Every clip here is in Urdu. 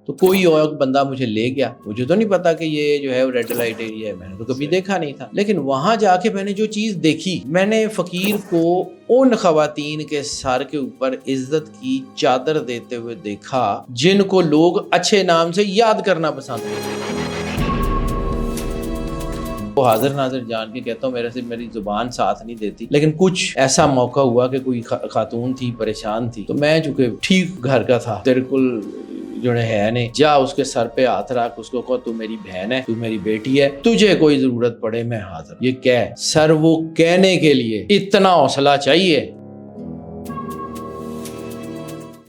تو کوئی اور بندہ مجھے لے گیا، مجھے تو نہیں پتا کہ یہ جو ہے وہ ریڈ لائٹ ایریا ہے، میں نے تو کبھی دیکھا نہیں تھا، لیکن وہاں جا کے میں نے جو چیز دیکھی، میں نے فقیر کو ان خواتین کے سر کے اوپر عزت کی چادر دیتے ہوئے دیکھا جن کو لوگ اچھے نام سے یاد کرنا پسند کرتے ہیں۔ وہ حاضر ناظر جان کے کہتا ہوں میری زبان ساتھ نہیں دیتی، لیکن کچھ ایسا موقع ہوا کہ کوئی خاتون تھی، پریشان تھی، تو میں چونکہ ٹھیک گھر کا تھا، بالکل جو ہے نہیں، جا اس کے سر پہ ہاتھ رکھ، اس کو کہو تو میری بہن ہے، تو میری بیٹی ہے، تجھے کوئی ضرورت پڑے میں حاضر۔ یہ کہہ سر وہ کہنے کے لیے اتنا حوصلہ چاہیے،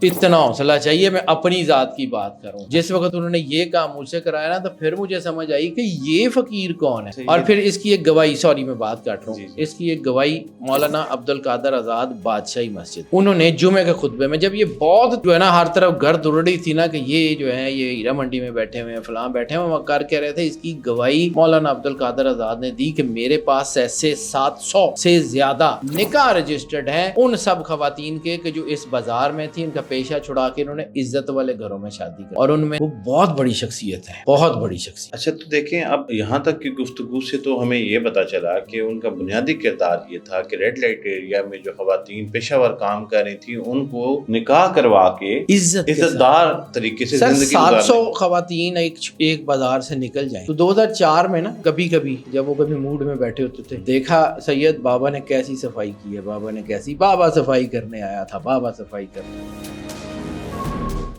اتنا حوصلہ چاہیے۔ میں اپنی ذات کی بات کروں، جس وقت انہوں نے یہ کام مجھ سے کرایا نا، تو پھر مجھے سمجھ آئی کہ یہ فقیر کون ہے۔ اور پھر اس کی ایک گواہی، سوری میں بات کاٹ رہا ہوں، اس کی ایک گواہی مولانا عبد القادر آزاد بادشاہی مسجد، انہوں نے جمعے کے خطبے میں، جب یہ بہت جو ہے نا ہر طرف گرد اڑ رہی تھی نا کہ یہ جو ہے یہ ہیرا منڈی میں بیٹھے ہوئے ہیں، فلاں بیٹھے ہوئے، وہ کر کے رہے تھے، اس کی گواہی مولانا عبد القادر آزاد نے دی کہ میرے پاس ایسے 700 سے زیادہ نکاح رجسٹرڈ ہیں ان سب خواتین کے کہ جو اس بازار میں تھی، ان کا پیشہ چھڑا کے انہوں نے عزت والے گھروں میں شادی کی، اور ان میں وہ بہت بڑی شخصیت ہے، بہت بڑی شخصیت۔ اچھا، تو دیکھیں اب یہاں تک کی گفتگو سے تو ہمیں یہ پتا چلا کہ ان کا بنیادی کردار یہ تھا کہ ریڈ لائٹ ایریا میں جو خواتین پیشہ ور کام کر رہی تھیں ان کو نکاح کروا کے عزت دار طریقے سے زندگی گزارنے۔ 700 خواتین ایک بازار سے نکل جائیں تو 2004 میں نا کبھی کبھی جب وہ کبھی موڈ میں بیٹھے ہوتے تھے، دیکھا سید بابا نے کیسی صفائی کی ہے، بابا نے کیسی، بابا صفائی کرنے آیا تھا، بابا صفائی کرنے۔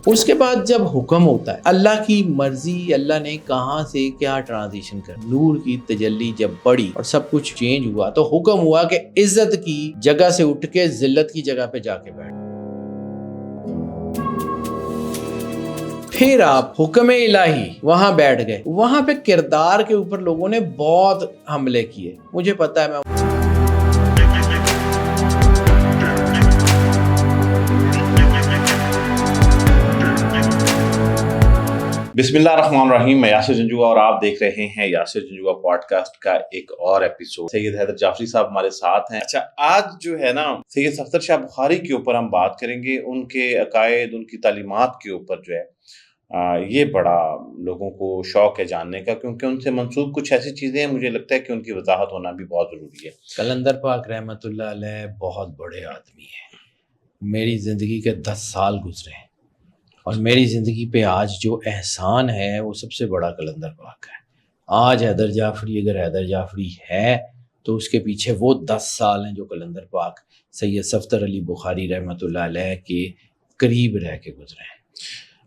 اس کے بعد جب حکم ہوتا ہے، اللہ کی مرضی، اللہ نے کہاں سے کیا ٹرانزیشن کر، نور کی تجلی جب بڑھی اور سب کچھ چینج ہوا، تو حکم ہوا کہ عزت کی جگہ سے اٹھ کے ذلت کی جگہ پہ جا کے بیٹھ۔ پھر آپ حکم الہی وہاں بیٹھ گئے، وہاں پہ کردار کے اوپر لوگوں نے بہت حملے کیے، مجھے پتا ہے۔ میں بسم اللہ الرحمن الرحیم، میں یاسر جنجوعہ اور آپ دیکھ رہے ہیں یاسر جنجوعہ پوڈ کاسٹ کا ایک اور ایپیسوڈ۔ سید حیدر جعفری صاحب ہمارے ساتھ ہیں۔ اچھا، آج جو ہے نا سید صفدر شاہ بخاری کے اوپر ہم بات کریں گے، ان کے عقائد، ان کی تعلیمات کے اوپر جو ہے یہ بڑا لوگوں کو شوق ہے جاننے کا، کیونکہ ان سے منسوب کچھ ایسی چیزیں ہیں، مجھے لگتا ہے کہ ان کی وضاحت ہونا بھی بہت ضروری ہے۔ قلندر پاک رحمۃ اللہ علیہ بہت بڑے آدمی ہیں، میری زندگی کے 10 سال گزرے ہیں، اور میری زندگی پہ آج جو احسان ہے وہ سب سے بڑا قلندر پاک ہے۔ آج حیدر جعفری اگر حیدر جعفری ہے تو اس کے پیچھے وہ 10 سال ہیں جو قلندر پاک سید صفدر علی بخاری رحمۃ اللہ علیہ کے قریب رہ کے گزرے ہیں۔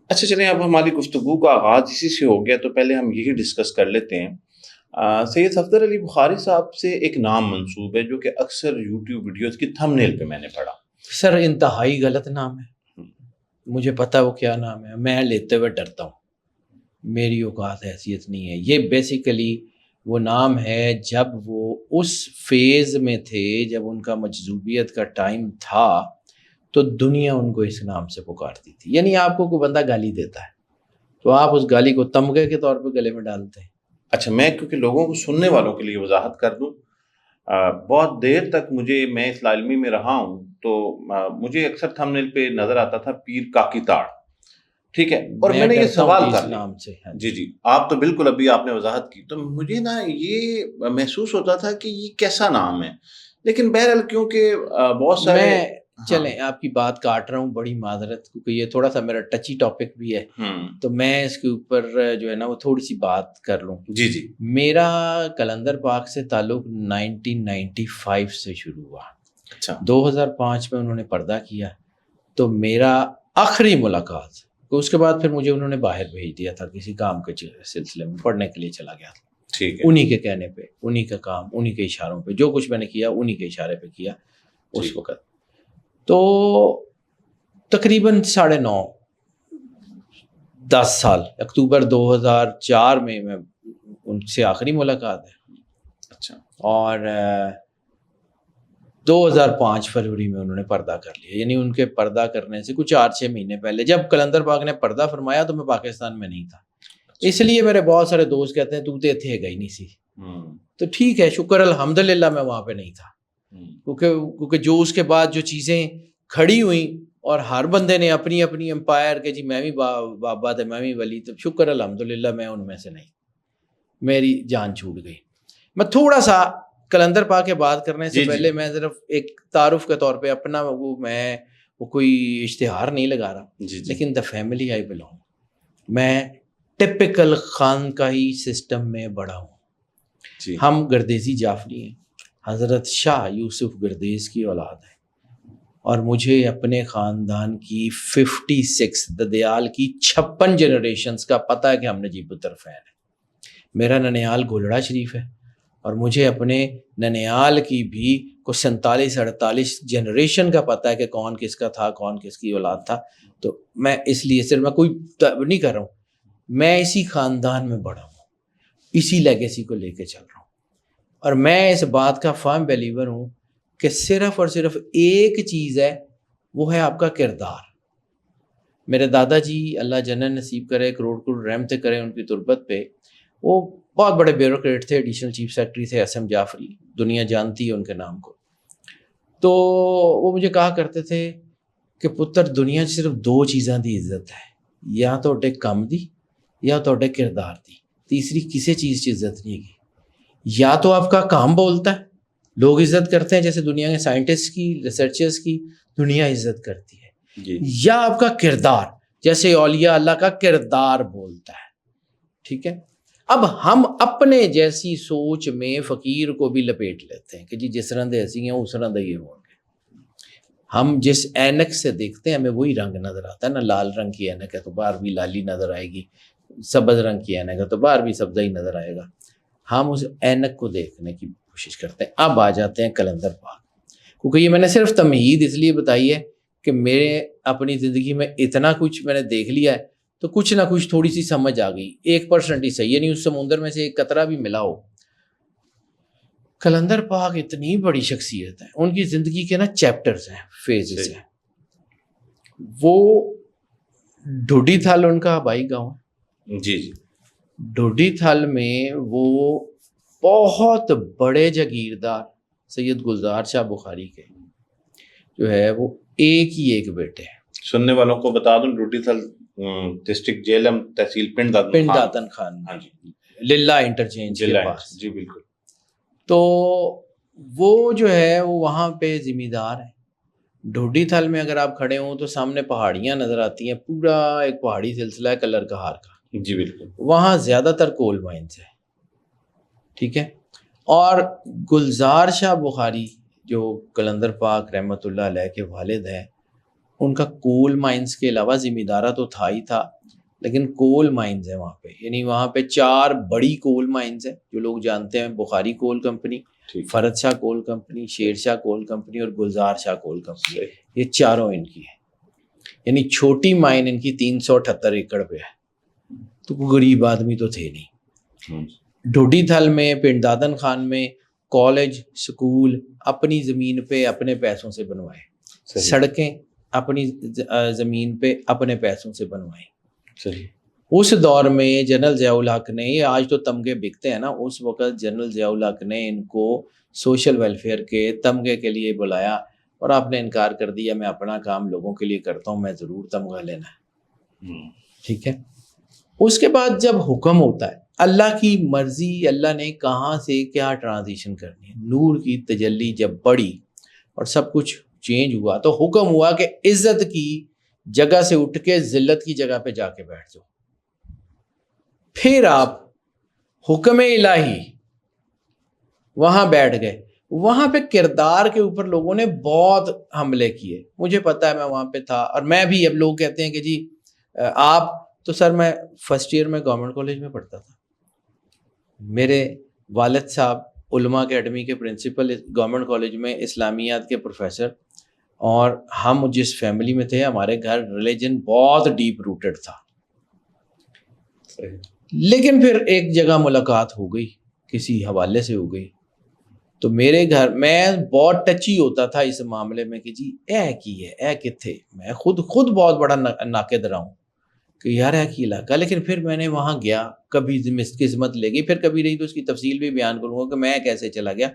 اچھا چلیں، اب ہماری گفتگو کا آغاز اسی سے ہو گیا، تو پہلے ہم یہی ڈسکس کر لیتے ہیں۔ سید صفدر علی بخاری صاحب سے ایک نام منسوب ہے جو کہ اکثر یوٹیوب ویڈیوز کی تھم نیل پہ میں نے پڑھا۔ سر انتہائی غلط نام ہے، مجھے پتا وہ کیا نام ہے، میں لیتے ہوئے ڈرتا ہوں، میری اوقات حیثیت نہیں ہے۔ یہ بیسیکلی وہ نام ہے جب وہ اس فیز میں تھے، جب ان کا مجذوبیت کا ٹائم تھا، تو دنیا ان کو اس نام سے پکارتی تھی۔ یعنی آپ کو کوئی بندہ گالی دیتا ہے تو آپ اس گالی کو تمغے کے طور پہ گلے میں ڈالتے ہیں۔ اچھا، میں کیونکہ لوگوں کو، سننے والوں کے لیے وضاحت کر دوں، بہت دیر تک میں اس لالمی میں رہا ہوں، تو مجھے اکثر تھم نیل پہ نظر آتا تھا پیر کاکی تاڑ، ٹھیک ہے، اور میں نے یہ سوال کر لیا نام سے۔ جی آپ تو بالکل ابھی آپ نے وضاحت کی، تو مجھے نا یہ محسوس ہوتا تھا کہ یہ کیسا نام ہے، لیکن بہرحال کیونکہ بہت سارے، چلیں آپ کی بات کاٹ رہا ہوں، بڑی معذرت، کیونکہ یہ تھوڑا سا میرا ٹچی ٹاپک بھی ہے، تو میں اس کے اوپر جو ہے نا وہ تھوڑی سی بات کر لوں۔ جی میرا قلندر پاک سے تعلق 1995 سے شروع ہوا۔ اچھا، 2005 میں انہوں نے پردہ کیا، تو میرا آخری ملاقات، اس کے بعد پھر مجھے انہوں نے باہر بھیج دیا تھا کسی کام کے سلسلے میں، پڑھنے کے لیے چلا گیا تھا، ٹھیک ہے، انہی کے کہنے پہ، انہی کا کام، انہی کے اشاروں پہ، جو کچھ میں نے کیا انہی کے اشارے پہ کیا اس وقت۔ تو تقریباً 9.5 10 سال، اکتوبر 2004 میں ان سے آخری ملاقات ہے۔ اچھا، اور 2005 فروری میں انہوں نے پردہ کر لیا، یعنی ان کے پردہ کرنے سے کچھ 4-6 مہینے پہلے جب قلندر پاک نے پردہ فرمایا تو میں پاکستان میں نہیں تھا، اس لیے میرے بہت سارے دوست کہتے ہیں تو تھے گئی نہیں سی، تو ٹھیک ہے، شکر الحمدللہ میں وہاں پہ نہیں تھا، کیونکہ جو اس کے بعد جو چیزیں کھڑی ہوئیں اور ہر بندے نے اپنی اپنی امپائر کہ جی میں بھی بابا تھے، میں بھی ولی، تو شکر الحمدللہ میں ان میں سے نہیں، میری جان چھوٹ گئی۔ میں تھوڑا سا کلندر پاک کے بات کرنے سے پہلے میں صرف ایک تعارف کے طور پہ اپنا وہ کوئی اشتہار نہیں لگا رہا، لیکن دا فیملی آئی بلونگ، میں ٹپکل خانقاہی سسٹم میں بڑا ہوں۔ ہم گردیزی جعفری ہیں، حضرت شاہ یوسف گردیز کی اولاد ہے، اور مجھے اپنے خاندان کی 56 ددیال کی 56 جنریشنز کا پتہ ہے کہ ہم نجیب الطرفین ہیں۔ میرا ننیال گھولڑا شریف ہے، اور مجھے اپنے ننیال کی بھی کو 47-48 جنریشن کا پتہ ہے کہ کون کس کا تھا، کون کس کی اولاد تھا۔ تو میں اس لیے صرف میں کوئی نہیں کر رہا ہوں، میں اسی خاندان میں بڑا ہوں، اسی لیگیسی کو لے کے چل رہا ہوں، اور میں اس بات کا فرم بیلیور ہوں کہ صرف اور صرف ایک چیز ہے، وہ ہے آپ کا کردار۔ میرے دادا جی اللہ جنت نصیب کرے، کروڑ کروڑ رحمت کرے ان کی تربت پہ، وہ بہت بڑے بیوروکریٹ تھے، ایڈیشنل چیف سیکرٹری تھے SM جعفری، دنیا جانتی ہے ان کے نام کو۔ تو وہ مجھے کہا کرتے تھے کہ پتر دنیا صرف 2 چیزاں دی عزت ہے، یا تو کم دی یا تو کردار دی، تیسری کسی چیز کی عزت نہیں کی۔ یا تو آپ کا کام بولتا ہے، لوگ عزت کرتے ہیں، جیسے دنیا کے سائنٹسٹ کی، ریسرچرز کی دنیا عزت کرتی ہے، یا آپ کا کردار، جیسے اولیاء اللہ کا کردار بولتا ہے۔ ٹھیک ہے، اب ہم اپنے جیسی سوچ میں فقیر کو بھی لپیٹ لیتے ہیں کہ جی جس طرح دے ایسی ہیں اس طرح دے یہ ہوں گے۔ ہم جس اینک سے دیکھتے ہیں ہمیں وہی رنگ نظر آتا ہے نا، لال رنگ کی اینک ہے تو باہر بھی لالی نظر آئے گی، سبز رنگ کی اینک ہے تو باہر بھی سبزہ ہی نظر آئے گا۔ ہم اس اینک کو دیکھنے کی کوشش کرتے ہیں۔ اب آ جاتے ہیں کلندر پاک، کیونکہ یہ میں نے صرف تمہید اس لیے بتائی ہے کہ میرے اپنی زندگی میں اتنا کچھ میں نے دیکھ لیا ہے، تو کچھ نہ کچھ تھوڑی سی سمجھ آ گئی، 1% ہی صحیح ہے، نہیں اس سمندر میں سے ایک قطرہ بھی ملا ہو۔ کلندر پاک اتنی بڑی شخصیت ہے، ان کی زندگی کے نا چیپٹرز ہیں، فیزز ہیں۔ وہ ڈوڈی تھل ان کا آبائی گاؤں ہے، جی ڈوڈی تھل میں وہ بہت بڑے جاگیردار سید گلزار شاہ بخاری کے جو ہے وہ ایک بیٹے ہیں۔ سننے والوں کو بتا دوں ڈوڈی تھل ڈسٹرکٹ جیلم تحصیل پنڈ داتن خان للہ انٹرچینج کے پاس۔ جی بالکل۔ تو وہ جو ہے وہ وہاں پہ ذمہ دار ہے۔ ڈوڈی تھل میں اگر آپ کھڑے ہوں تو سامنے پہاڑیاں نظر آتی ہیں، پورا ایک پہاڑی سلسلہ ہے کلر کہار کا۔ جی بالکل۔ وہاں زیادہ تر کول مائنز ہے، ٹھیک ہے۔ اور گلزار شاہ بخاری جو کلندر پاک رحمۃ اللہ علیہ کے والد ہیں، ان کا کول مائنز کے علاوہ ذمہ دارہ تو تھا ہی تھا، لیکن کول مائنز ہیں وہاں پہ، یعنی وہاں پہ 4 بڑی کول مائنز ہیں جو لوگ جانتے ہیں، بخاری کول کمپنی، فرد شاہ کول کمپنی، شیر شاہ کول کمپنی اور گلزار شاہ کول کمپنی، یہ چاروں ان کی ہیں۔ یعنی چھوٹی مائن ان کی 378 ایکڑ پہ ہے، تو کوئی غریب آدمی تو تھے نہیں۔ ڈوڈی تھل میں، پنڈ دادن خان میں کالج سکول اپنی زمین پہ اپنے پیسوں سے بنوائے، سڑکیں اپنی زمین پہ اپنے پیسوں سے بنوائیں۔ اس دور میں جنرل ضیاء الحق نے، یہ آج تو تمغے بکتے ہیں نا، اس وقت جنرل ضیاء الحق نے ان کو سوشل ویلفیئر کے تمغے کے لیے بلایا، اور آپ نے انکار کر دیا، میں اپنا کام لوگوں کے لیے کرتا ہوں، میں ضرور تمغہ لینا ہے، ٹھیک ہے۔ اس کے بعد جب حکم ہوتا ہے، اللہ کی مرضی، اللہ نے کہاں سے کیا ٹرانزیشن کرنی ہے، نور کی تجلی جب بڑھی اور سب کچھ چینج ہوا، تو حکم ہوا کہ عزت کی جگہ سے اٹھ کے ذلت کی جگہ پہ جا کے بیٹھ جاؤ۔ پھر آپ حکم الہی وہاں بیٹھ گئے، وہاں پہ کردار کے اوپر لوگوں نے بہت حملے کیے، مجھے پتا ہے، میں وہاں پہ تھا، اور میں بھی، اب لوگ کہتے ہیں کہ جی آپ تو، سر میں فرسٹ ایئر میں گورنمنٹ کالج میں پڑھتا تھا، میرے والد صاحب علماء اکیڈمی کے پرنسپل، گورنمنٹ کالج میں اسلامیات کے پروفیسر، اور ہم جس فیملی میں تھے ہمارے گھر ریلیجن بہت ڈیپ روٹڈ تھا۔ لیکن پھر ایک جگہ ملاقات ہو گئی، کسی حوالے سے ہو گئی، تو میرے گھر میں بہت ٹچی ہوتا تھا اس معاملے میں کہ جی اے کی ہے، اے کتھے، میں خود بہت بڑا ناقد رہا ہوں کہ یار ہے کی علاقہ۔ لیکن پھر میں نے وہاں گیا، کبھی قسمت لے گئی، پھر کبھی رہی، تو اس کی تفصیل بھی بیان کروں گا کہ میں کیسے چلا گیا۔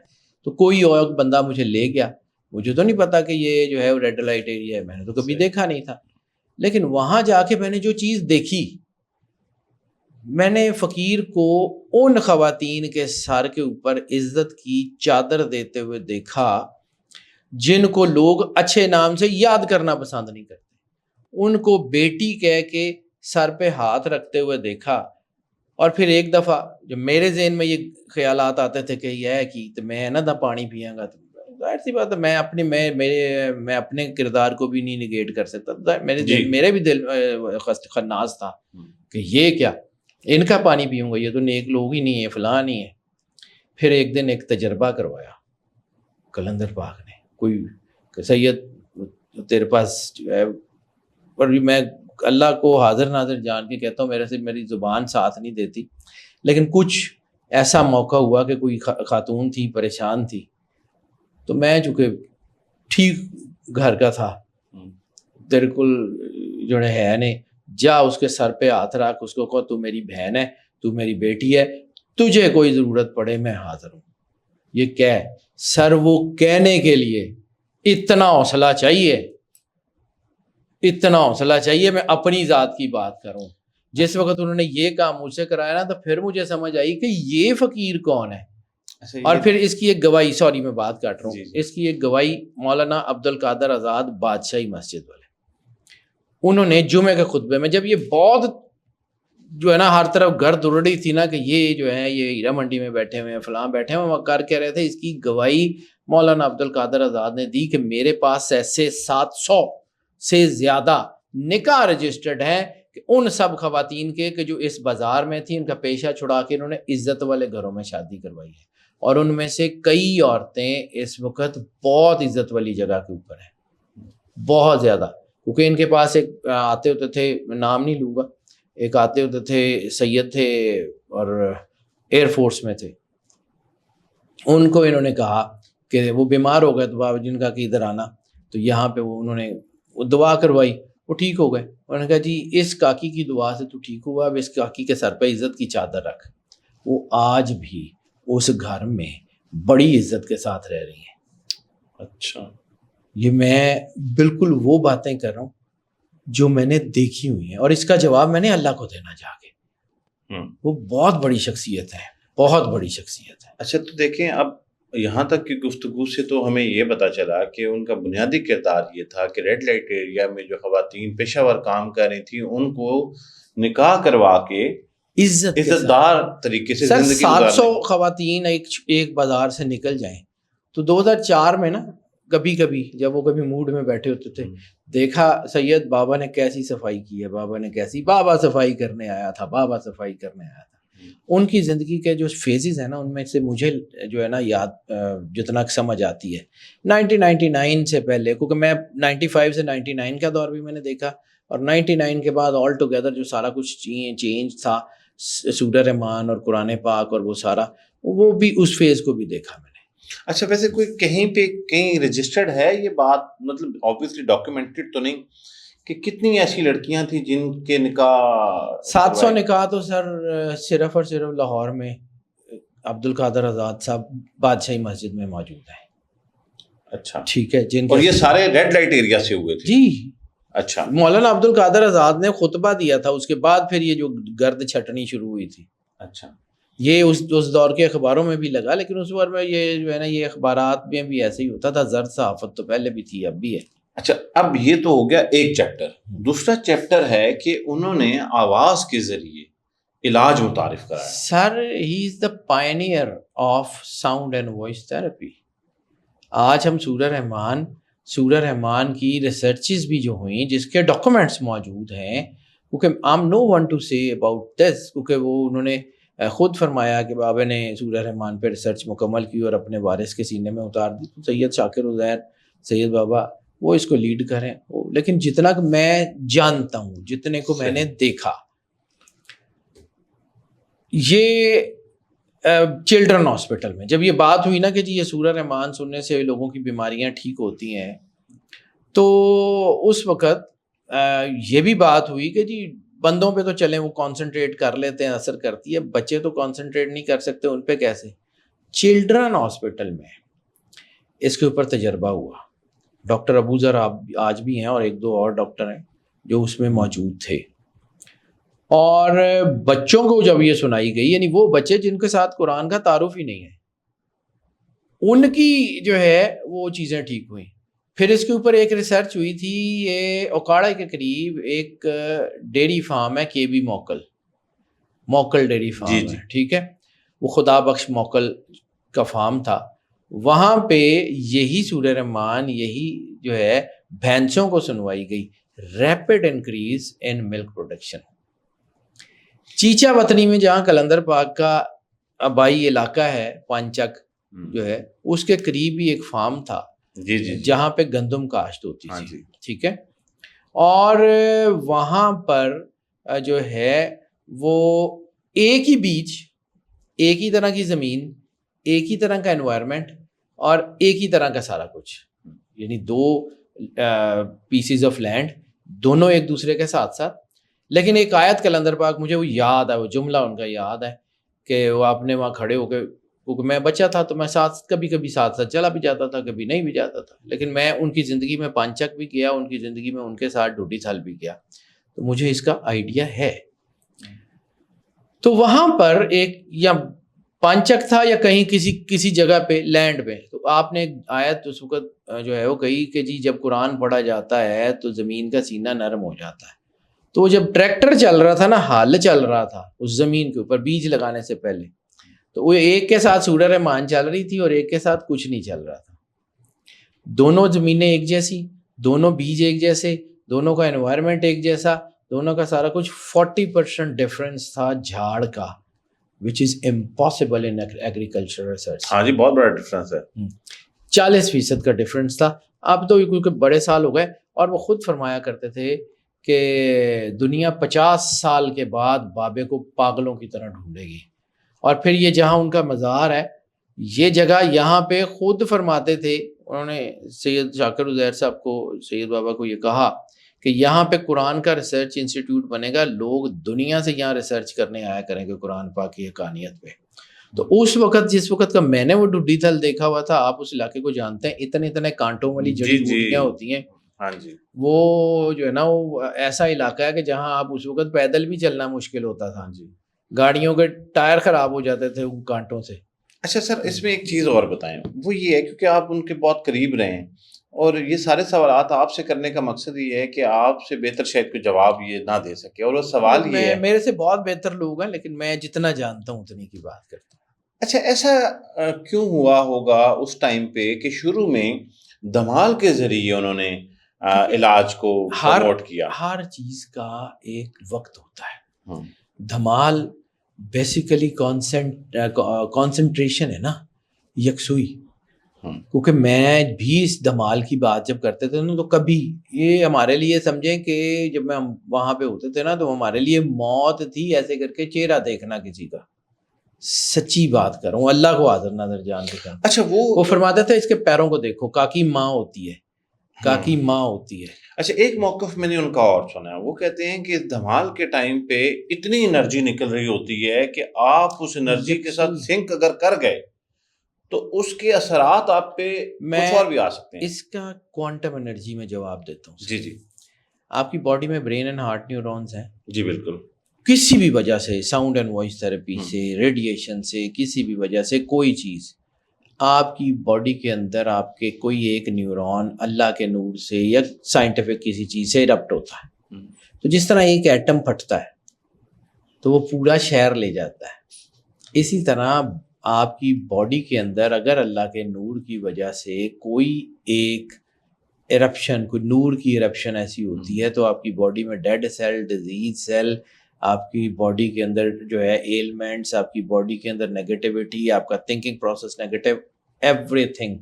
تو کوئی اور بندہ مجھے لے گیا، مجھے تو نہیں پتا کہ یہ جو ہے وہ ریڈ لائٹ ایریا ہے، میں نے تو کبھی دیکھا نہیں تھا، لیکن وہاں جا کے میں نے جو چیز دیکھی، میں نے فقیر کو ان خواتین کے سر کے اوپر عزت کی چادر دیتے ہوئے دیکھا جن کو لوگ اچھے نام سے یاد کرنا پسند نہیں کرتے، ان کو بیٹی کہہ کے سر پہ ہاتھ رکھتے ہوئے دیکھا۔ اور پھر ایک دفعہ جب میرے ذہن میں یہ خیالات آتے تھے کہ یہ ہے کہ تو میں نہ پانی پیاں گا، تو ظاہر سی بات ہے میں اپنے کردار کو بھی نہیں نگیٹ کر سکتا، میرے بھی دل خناس تھا کہ یہ کیا، ان کا پانی پیوں گا، یہ تو نیک لوگ ہی نہیں ہے، فلاں نہیں ہے۔ پھر ایک دن ایک تجربہ کروایا کلندر پاک نے، کوئی کہ سید تیرے پاس جو ہے، اور میں اللہ کو حاضر ناظر جان کے کہتا ہوں میرے سے میری زبان ساتھ نہیں دیتی، لیکن کچھ ایسا موقع ہوا کہ کوئی خاتون تھی پریشان تھی، تو میں چونکہ ٹھیک گھر کا تھا، تیرے کل جو ہے نے جا اس کے سر پہ ہاتھ رکھ، اس کو کہو تو میری بہن ہے، تو میری بیٹی ہے، تجھے کوئی ضرورت پڑے میں حاضر ہوں۔ یہ کہہ سر وہ کہنے کے لیے اتنا حوصلہ چاہیے، اتنا حوصلہ چاہیے، میں اپنی ذات کی بات کروں، جس وقت انہوں نے یہ کام مجھ سے کرایا نا، تو پھر مجھے سمجھ آئی کہ یہ فقیر کون ہے۔ اور پھر اس کی ایک گواہی، سوری میں بات کاٹ رہا ہوں، اس کی ایک گواہی مولانا عبد القادر آزاد بادشاہی مسجد والے، انہوں نے جمعے کے خطبے میں، جب یہ بہت جو ہے نا ہر طرف گرد اڑ رہی تھی نا کہ یہ جو ہے یہ ہیرا منڈی میں بیٹھے ہوئے ہیں، فلاں بیٹھے ہوئے، وہ کر کے رہے تھے، اس کی گواہی مولانا عبد القادر آزاد نے دی کہ میرے پاس ایسے 700 سے زیادہ نکاح رجسٹرڈ ہیں کہ ان سب خواتین کے کہ جو اس بازار میں تھیں، ان کا پیشہ چھڑا کے انہوں نے عزت والے گھروں میں شادی کروائی ہے، اور ان میں سے کئی عورتیں اس وقت بہت عزت والی جگہ کے اوپر ہیں، بہت زیادہ، کیونکہ ان کے پاس ایک آتے ہوتے تھے، میں نام نہیں لوں گا، ایک آتے ہوتے تھے سید تھے اور ایئر فورس میں تھے، ان کو انہوں نے کہا کہ وہ بیمار ہو گئے، تو بابا جن کا کہ ادھر آنا، تو یہاں پہ وہ انہوں نے وہ دعا کروائی، وہ ٹھیک ہو گئے، انہوں نے کہا جی اس کاکی کی دعا سے تو ٹھیک ہوا، اب اس کاکی کے سر پہ عزت کی چادر رکھ۔ وہ آج بھی اس گھر میں بڑی عزت کے ساتھ رہ رہی ہیں۔ اچھا، یہ میں بالکل وہ باتیں کر رہا ہوں جو میں نے دیکھی ہوئی ہیں، اور اس کا جواب میں نے اللہ کو دینا جا کے۔ وہ بہت بڑی شخصیت ہے، بہت بڑی شخصیت ہے۔ اچھا، تو دیکھیں اب یہاں تک کی گفتگو سے تو ہمیں یہ پتا چلا کہ ان کا بنیادی کردار یہ تھا کہ ریڈ لائٹ ایریا میں جو خواتین پیشہ ور کام کر رہی تھیں ان کو نکاح کروا کے عزت دار طریقے سے سر زندگی 700 خواتین ایک بازار سے نکل جائیں تو 2004 میں نا کبھی جب وہ کبھی موڈ میں بیٹھے ہوتے تھے، دیکھا سید بابا نے کیسی صفائی کی ہے، بابا صفائی کرنے آیا تھا۔ ان کی زندگی کے جو فیزز ہیں نا، ان میں سے مجھے جو ہے نا یاد جتنا سمجھ آتی ہے 1999 سے پہلے، کیونکہ میں 95 سے 99 کا دور بھی میں نے دیکھا، اور 99 کے بعد آل ٹوگیدر جو سارا کچھ چینج تھا، سورہ رحمان اور قرآن پاک اور وہ سارا، وہ بھی اس فیز کو بھی دیکھا میں نے۔ اچھا، ویسے کوئی کہیں رجسٹرڈ ہے یہ بات، مطلب آبویسلی ڈاکیومنٹڈ تو نہیں، کہ کتنی ایسی لڑکیاں تھیں جن کے نکاح 700 نکاح تو سر صرف اور صرف لاہور میں عبد القادر آزاد صاحب بادشاہی مسجد میں موجود ہیں۔ اچھا، ٹھیک ہے، اور یہ سارے ریڈ لائٹ ایریا سے ہوئے تھے؟ جی، اچھا، مولانا عبد القادر آزاد نے خطبہ دیا تھا، اس کے بعد پھر یہ جو گرد چھٹنی شروع ہوئی تھی۔ اچھا، یہ اس دور کے اخباروں میں بھی لگا، لیکن اس دور میں یہ جو ہے نا یہ اخبارات میں بھی ایسے ہی ہوتا تھا، زرد صحافت تو پہلے بھی تھی، اب بھی ہے۔ اچھا، اب یہ تو ہو گیا ایک چیپٹر۔ دوسرا چیپٹر ہے کہ انہوں نے آواز کے ذریعے علاج متعارف کرایا۔ Sir he is the pioneer of sound and voice therapy. آج ہم سورہ رحمان کی ریسرچز بھی جو ہوئیں، جس کے ڈاکومنٹس موجود ہیں، کیونکہ I'm no one to say about this، کیونکہ وہ انہوں نے خود فرمایا کہ بابا نے سورہ رحمان پہ ریسرچ مکمل کی اور اپنے وارث کے سینے میں اتار دی، تو سید شاکر عزیر سید بابا وہ اس کو لیڈ کریں۔ لیکن جتنا کہ میں جانتا ہوں، جتنے کو میں نے دیکھا، یہ چلڈرن ہاسپٹل میں جب یہ بات ہوئی نا کہ جی یہ سورہ رحمان سننے سے لوگوں کی بیماریاں ٹھیک ہوتی ہیں، تو اس وقت یہ بھی بات ہوئی کہ جی بندوں پہ تو چلیں وہ کانسنٹریٹ کر لیتے ہیں، اثر کرتی ہے، بچے تو کانسنٹریٹ نہیں کر سکتے، ان پہ کیسے؟ چلڈرن ہاسپٹل میں اس کے اوپر تجربہ ہوا. ڈاکٹر ابو ذر آج بھی ہیں اور ایک دو اور ڈاکٹر ہیں جو اس میں موجود تھے. اور بچوں کو جب یہ سنائی گئی، یعنی وہ بچے جن کے ساتھ قرآن کا تعارف ہی نہیں ہے، ان کی جو ہے وہ چیزیں ٹھیک ہوئیں. پھر اس کے اوپر ایک ریسرچ ہوئی تھی. یہ اوکاڑا کے قریب ایک ڈیری فارم ہے، کے بی موکل ڈیری فارم ہے، ٹھیک ہے، وہ خدا بخش موکل کا فارم تھا. وہاں پہ یہی سورہ رحمان، یہی جو ہے بھینسوں کو سنوائی گئی. Rapid increase in milk production. Chichawatni میں جہاں کلندر پاک کا آبائی علاقہ ہے، پانچک جو ہے، اس کے قریب ہی ایک فارم تھا جہاں پہ گندم کاشت ہوتی تھی، ٹھیک ہے. اور وہاں پر جو ہے وہ ایک ہی بیج، ایک ہی طرح کی زمین، ایک ہی طرح کا انوائرمنٹ اور ایک ہی طرح کا سارا کچھ، یعنی دو پیسز آف لینڈ، دونوں ایک دوسرے کے ساتھ ساتھ. لیکن ایک آیت کلندر پاک مجھے وہ یاد ہے، وہ جملہ ان کا یاد ہے کہ وہ آپ نے وہاں کھڑے ہو کے، کیونکہ میں بچہ تھا تو میں کبھی کبھی ساتھ چلا بھی جاتا تھا، کبھی نہیں بھی جاتا تھا، لیکن میں ان کی زندگی میں پانچک بھی کیا، ان کی زندگی میں ان کے ساتھ ڈوڈی تھل بھی کیا، تو مجھے اس کا آئیڈیا ہے. تو وہاں پر ایک یا پانچک تھا یا کہیں کسی جگہ پہ لینڈ پہ، تو آپ نے آیت اس وقت جو ہے وہ کہی کہ جی جب قرآن پڑھا جاتا ہے تو زمین کا سینہ نرم ہو جاتا ہے. تو وہ جب ٹریکٹر چل رہا تھا نا، ہل چل رہا تھا اس زمین کے اوپر بیج لگانے سے پہلے، تو وہ ایک کے ساتھ سورہ رحمان چل رہی تھی اور ایک کے ساتھ کچھ نہیں چل رہا تھا. دونوں زمینیں ایک جیسی، دونوں بیج ایک جیسے، دونوں کا انوائرمنٹ ایک جیسا، دونوں کا سارا کچھ. 40% ڈفرینس تھا جھاڑ کا، which is impossible in agricultural research. ہاں جی، بہت بڑا ڈفرینس ہے. 40% کا ڈفرینس تھا. اب تو کیونکہ بڑے سال ہو گئے، اور وہ خود فرمایا کرتے تھے کہ دنیا 50 سال کے بعد بابے کو پاگلوں کی طرح ڈھونڈے گی. اور پھر یہ جہاں ان کا مزار ہے، یہ جگہ یہاں پہ خود فرماتے تھے، انہوں نے سید شاکر عزیر صاحب کو، سید بابا کو یہ کہا کہ یہاں پہ قرآن کا ریسرچ انسٹیٹیوٹ بنے گا، لوگ دنیا سے یہاں ریسرچ کرنے آیا کریں گے قرآن پاک کی حقانیت پہ. تو اس وقت، جس وقت کا میں نے وہ ڈڈی تھل دیکھا ہوا تھا، آپ اس علاقے کو جانتے ہیں، اتنے کانٹوں والی جڑی بوٹیاں ہوتی ہیں. ہاں جی، وہ جو ہے نا وہ ایسا علاقہ ہے کہ جہاں آپ اس وقت پیدل بھی چلنا مشکل ہوتا تھا. جی، گاڑیوں کے ٹائر خراب ہو جاتے تھے ان کانٹوں سے. اچھا سر، اس میں ایک چیز اور بتائیں، وہ یہ ہے کیونکہ آپ ان کے بہت قریب رہے ہیں، اور یہ سارے سوالات آپ سے کرنے کا مقصد یہ ہے کہ آپ سے بہتر شاید کوئی جواب یہ نہ دے سکے. اور وہ سوال یہ ہے، میرے سے بہت بہتر لوگ ہیں، لیکن میں جتنا جانتا ہوں اتنی کی بات کرتا ہوں. اچھا، ایسا کیوں ہوا ہوگا اس ٹائم پہ کہ شروع میں دھمال کے ذریعے انہوں نے علاج کو پروموٹ کیا؟ ہر چیز کا ایک وقت ہوتا ہے. دھمال بیسیکلی کانسنٹریشن ہے نا، یکسوئی. کیونکہ میں بھی اس دھمال کی بات جب کرتے تھے نا، تو کبھی یہ ہمارے لیے سمجھیں کہ جب میں وہاں پہ ہوتے تھے نا، تو ہمارے لیے موت تھی ایسے کر کے چہرہ دیکھنا کسی کا. سچی بات کروں، اللہ کو حاضر ناظر جان کے کروں. اچھا، وہ فرماتے تھے اس کے پیروں کو دیکھو، کاکی ماں ہوتی ہے، کاکی ماں ہوتی ہے. اچھا، ایک موقف میں نے ان کا اور سنا ہے، وہ کہتے ہیں کہ دھمال کے ٹائم پہ اتنی انرجی نکل رہی ہوتی ہے کہ آپ اس انرجی کے ساتھ سنک اگر کر گئے تو اس کے اثرات آپ پہ کچھ اور بھی آ سکتے ہیں. اس کا کوانٹم انرجی میں جواب دیتا ہوں. جی، آپ کی باڈی میں برین اینڈ ہارٹ نیورونز ہیں. جی بالکل. کسی بھی وجہ سے، ساؤنڈ اینڈ وائس تھراپی سے، ریڈیشن سے، کسی بھی وجہ سے کوئی چیز آپ کی باڈی کے اندر، آپ کے کوئی ایک نیورون اللہ کے نور سے یا سائنٹیفک کسی چیز سے ایرپٹ ہوتا ہے. تو جس طرح ایک ایٹم پھٹتا ہے تو وہ پورا شہر لے جاتا ہے، اسی طرح آپ کی باڈی کے اندر اگر اللہ کے نور کی وجہ سے کوئی ایک ایرپشن، کوئی نور کی ایرپشن ایسی ہوتی ہے، تو آپ کی باڈی میں ڈیڈ سیل، ڈیزیز سیل، آپ کی باڈی کے اندر جو ہے ایلمنٹس، آپ کی باڈی کے اندر نیگیٹیوٹی، آپ کا thinking process negative, everything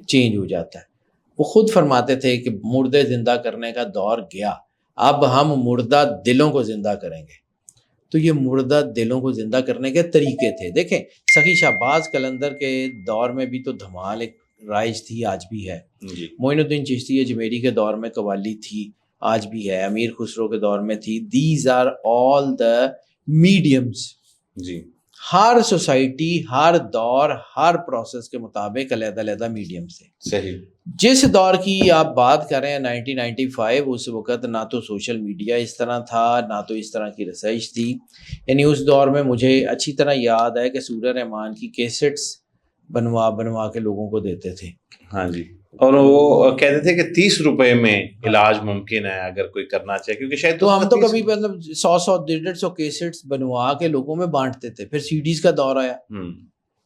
change ہو جاتا ہے. وہ خود فرماتے تھے کہ مردے زندہ کرنے کا دور گیا، اب ہم مردہ دلوں کو زندہ کریں گے. تو یہ مردہ دلوں کو زندہ کرنے کے طریقے تھے. دیکھیں، سخی شہباز قلندر کے دور میں بھی تو دھمال ایک رائج تھی، آج بھی ہے. معین الدین چشتی اجمیری کے دور میں قوالی تھی، آج بھی ہے. امیر خسرو کے دور میں تھی. These are all the mediums. جی، ہر سوسائٹی ہر دور ہر پروسیس کے مطابق علیحدہ علیحدہ میڈیم سے. صحیح. جس دور کی آپ بات کر رہے ہیں 1995 اس وقت نہ تو سوشل میڈیا اس طرح تھا نہ تو اس طرح کی ریسرچ تھی. یعنی اس دور میں مجھے اچھی طرح یاد ہے کہ سورہ رحمان کی کیسٹس بنوا کے لوگوں کو دیتے تھے. ہاں جی. اور وہ کہتے تھے کہ 30 روپے میں علاج ممکن ہے اگر کوئی کرنا چاہے, کیونکہ شاید تو ہم تو کبھی مطلب 100-150 کیسٹس بنوا کے لوگوں میں بانٹتے تھے. پھر سیڈیز کا دور آیا.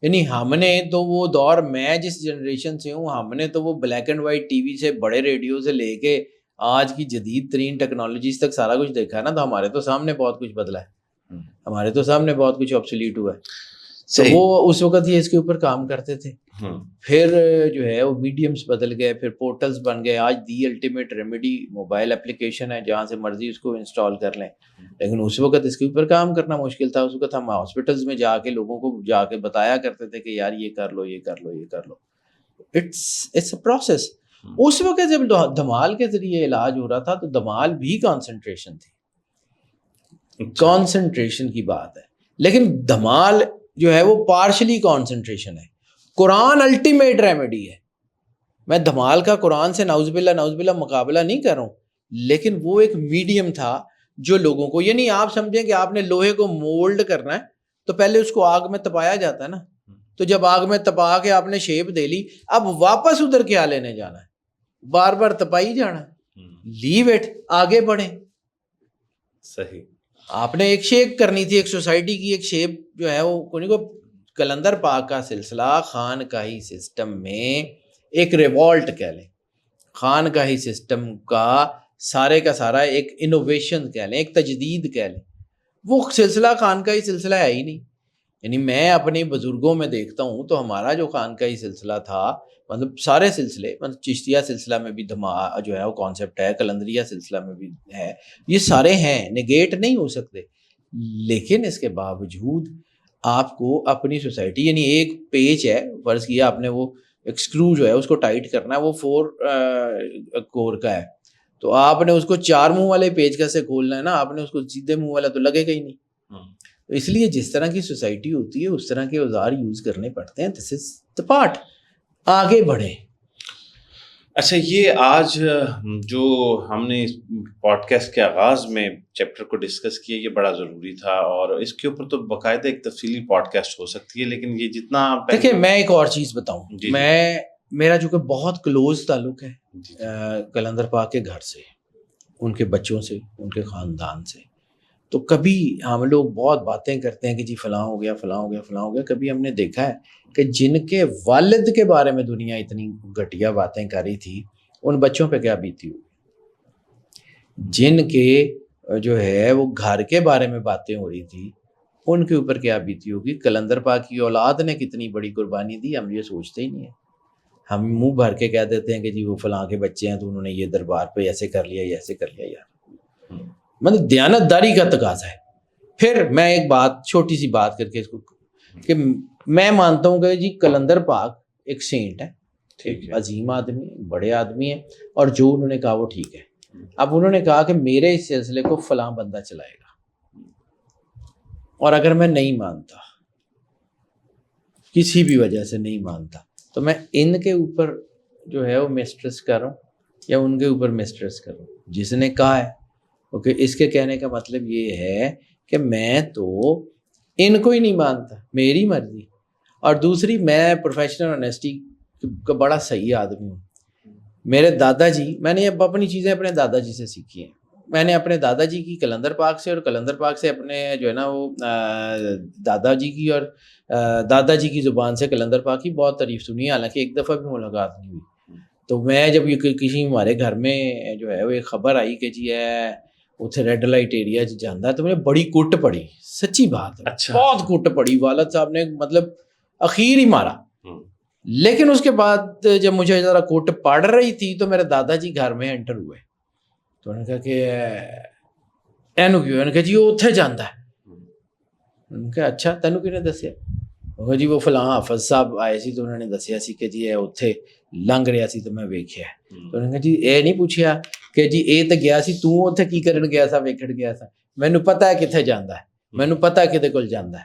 یعنی ہم نے تو وہ دور, میں جس جنریشن سے ہوں, ہم نے تو وہ black and white T V سے بڑے ریڈیو سے لے کے آج کی جدید ترین ٹیکنالوجیز تک سارا کچھ دیکھا ہے نا. تو ہمارے تو سامنے بہت کچھ بدلا ہے, ہمارے تو سامنے بہت کچھ آبسولیٹ ہوا ہے. تو وہ اس وقت یہ اس کے اوپر کام کرتے تھے. پھر جو ہے وہ میڈیمز بدل گئے, پھر پورٹلز بن گئے. آج the ultimate remedy mobile application ہے, جہاں سے مرضی اس کو انسٹال کر لیں. لیکن اس وقت اس کے اوپر کام کرنا مشکل تھا. اس وقت ہم ہاسپٹلز میں جا کے لوگوں کو جا کے بتایا کرتے تھے کہ یار یہ کر لو, یہ کر لو, یہ کر لو. It's a process. اس وقت جب دھمال کے ذریعے علاج ہو رہا تھا تو دھمال بھی کانسنٹریشن تھی, کانسنٹریشن کی بات ہے. لیکن دھمال جو ہے وہ پارشلی کانسنٹریشن ہے. قرآن الٹیمیٹ ریمیڈی ہے. میں دھمال کا قرآن سے نعوذ باللہ مقابلہ نہیں کر رہا ہوں, لیکن وہ ایک میڈیم تھا جو لوگوں کو, یعنی آپ سمجھیں کہ آپ نے لوہے کو مولڈ کرنا ہے تو پہلے اس کو آگ میں تپایا جاتا ہے نا. تو جب آگ میں تپا کے آپ نے شیپ دے لی, اب واپس ادھر کیا لینے جانا ہے, بار بار تپائی جانا, لیو اٹ, آگے بڑھیں. صحیح. آپ نے ایک شیپ کرنی تھی, ایک سوسائٹی کی ایک شیپ جو ہے وہ کوئی کلندر پاک کا سلسلہ خانقاہی سسٹم میں ایک ریوالٹ کہہ لیں, خانقاہی سسٹم کا سارا ایک انوویشن کہہ لیں, ایک تجدید کہہ لیں. وہ سلسلہ خانقاہی سلسلہ ہے ہی نہیں. یعنی میں اپنے بزرگوں میں دیکھتا ہوں تو ہمارا جو خانقاہی سلسلہ تھا, مطلب سارے سلسلے, مطلب چشتیہ سلسلہ میں بھی جو ہے وہ کانسیپٹ ہے, کلندریہ سلسلہ میں بھی ہے, یہ سارے ہیں, نگیٹ نہیں ہو سکتے. لیکن اس کے باوجود آپ کو اپنی سوسائٹی, یعنی ایک پیچ ہے, فرض کیا آپ نے وہ ایک اسکرو جو ہے اس کو ٹائٹ کرنا ہے, وہ 4 کور کا ہے, تو آپ نے اس کو 4 منہ والے پیچ کا سے کھولنا ہے نا, آپ نے اس کو سیدھے منہ والا تو لگے گا ہی نہیں. تو اس لیے جس طرح کی سوسائٹی ہوتی ہے اس طرح کے اوزار یوز کرنے پڑتے ہیں. دس از دا پارٹ. آگے بڑھیں. اچھا, یہ آج جو ہم نے پوڈ کاسٹ کے آغاز میں چیپٹر کو ڈسکس کیا, یہ بڑا ضروری تھا, اور اس کے اوپر تو باقاعدہ ایک تفصیلی پوڈ کاسٹ ہو سکتی ہے. لیکن یہ جتنا دیکھیں, میں ایک اور چیز بتاؤں, میرا جو کہ بہت کلوز تعلق ہے کلندر پاک کے گھر سے, ان کے بچوں سے, ان کے خاندان سے. تو کبھی ہم لوگ بہت باتیں کرتے ہیں کہ جی فلاں ہو گیا, فلاں ہو گیا, فلاں ہو گیا. کبھی ہم نے دیکھا ہے کہ جن کے والد کے بارے میں دنیا اتنی گھٹیا باتیں کر رہی تھی, ان بچوں پہ کیا بیتی ہوگی. جن کے جو ہے وہ گھر کے بارے میں باتیں ہو رہی تھی, ان کے اوپر کیا بیتی ہوگی. کلندر پاک کی اولاد نے کتنی بڑی قربانی دی, ہم یہ سوچتے ہی نہیں ہیں. ہم منہ بھر کے کہہ دیتے ہیں کہ جی وہ فلاں کے بچے ہیں تو انہوں نے یہ دربار پہ ایسے کر لیا, ایسے کر لیا. یار مطلب دیانت داری کا تقاضا ہے. پھر میں ایک بات, چھوٹی سی بات کر کے اس کو, کہ میں مانتا ہوں کہ جی کلندر پاک ایک سینٹ ہے, عظیم آدمی, بڑے آدمی ہیں, اور جو انہوں نے کہا وہ ٹھیک ہے. اب انہوں نے کہا کہ میرے اس سلسلے کو فلاں بندہ چلائے گا, اور اگر میں نہیں مانتا, کسی بھی وجہ سے نہیں مانتا, تو میں ان کے اوپر جو ہے وہ مسٹریس کر رہا ہوں یا ان کے اوپر مسٹریس کر رہا ہوں. جس نے کہا ہے اوکے, اس کے کہنے کا مطلب یہ ہے کہ میں تو ان کو ہی نہیں مانتا, میری مرضی. اور دوسری, میں پروفیشنل آنیسٹی کا بڑا صحیح آدمی ہوں. میرے دادا جی, میں نے اپنی چیزیں اپنے دادا جی سے سیکھی ہیں. میں نے اپنے دادا جی کی کلندر پاک سے, اور کلندر پاک سے اپنے جو ہے نا وہ دادا جی کی, اور دادا جی کی زبان سے کلندر پاک کی بہت تعریف سنی ہے, حالانکہ ایک دفعہ بھی ملاقات نہیں ہوئی. تو میں جب یہ کسی ہمارے گھر میں جو ہے وہ ایک خبر آئی کہ جی ہے اتنے ریڈ لائٹ ایریا جانا ہے, تو میں نے بڑی کٹ پڑی, سچی بات ہے. اچھا, بہت کٹ پڑی. والد صاحب نے مطلب اخیر ہی مارا. لیکن اس کے بعد جب مجھے ذرا کوٹ پڑ رہی تھی تو میرے دادا جی گھر میں انٹر ہوئے. تو انہوں نے کہا کہ اینو کیوں, انہوں نے کہا جی وہ اتنے جانا ہے. انہوں نے کہا اچھا, تینوں کیوں نے دسیا؟ وہ جی وہ فلاں حافظ صاحب آئے سی تو انہوں نے دسیا سی کہ جی اے اتنے لنگ رہا سی تو میں ویکھیا. تو انہوں نے کہا جی اے نہیں پوچھیا کہ جی اے تو گیا سی, تو اتنے کی کرن گیا سا, ویکھن گیا سا. مینوں پتا ہے کتنے جانا ہے, مینوں پتا ہے کدے کول جانا ہے,